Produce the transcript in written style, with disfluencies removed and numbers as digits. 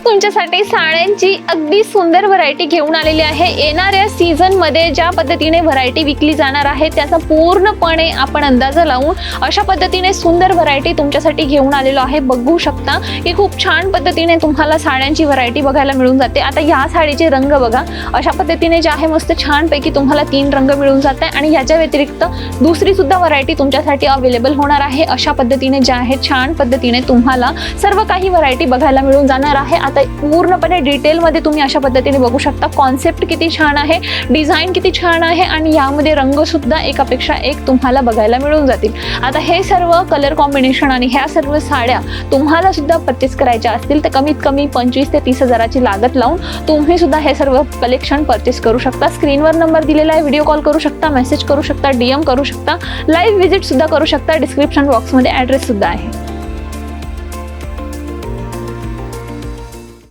तुमच्यासाठी साड्यांची अगदी सुंदर व्हरायटी घेऊन आलेली आहे। येणाऱ्या सीझन मध्ये ज्या पद्धतीने व्हरायटी विकली जाणार आहे त्याचा पूर्णपणे आपण अंदाज लावून अशा पद्धतीने सुंदर व्हरायटी तुमच्यासाठी घेऊन आलेलो आहे। बघू शकता की खूप छान पद्धतीने तुम्हाला साड्यांची व्हरायटी बघायला मिळून जाते। आता या साडीचे रंग बघा, अशा पद्धतीने जे आहे मस्त छान पैकी तुम्हाला 3 रंग मिळून जात आहे आणि याच्या व्यतिरिक्त दुसरी सुद्धा व्हरायटी तुमच्यासाठी अवेलेबल होणार आहे। अशा पद्धतीने जे आहे छान पद्धतीने तुम्हाला सर्व काही व्हरायटी बघायला मिळून जाणार आहे। आता पूर्णपणे डिटेल मध्ये तुम्ही अशा पद्धतीने बघू शकता कॉन्सेप्ट किती छान आहे, डिझाइन किती छान आहे आणि यामध्ये रंग सुद्धा एकापेक्षा एक तुम्हाला बघायला मिळून जातील। आता हे सर्व कलर कॉम्बिनेशन आणि ह्या सर्व साड्या तुम्हाला सुद्धा परचेस करायच्या असतील तर कमीत कमी 25 ते 30 हजाराची लागत लावून तुम्ही सुद्धा हे सर्व कलेक्शन परचेस करू शकता। स्क्रीनवर नंबर दिलेला आहे, व्हिडिओ कॉल करू शकता, मेसेज करू शकता, DM करू शकता, लाईव्ह व्हिजिट सुद्धा करू शकता। डिस्क्रिप्शन बॉक्समध्ये ॲड्रेस सुद्धा आहे।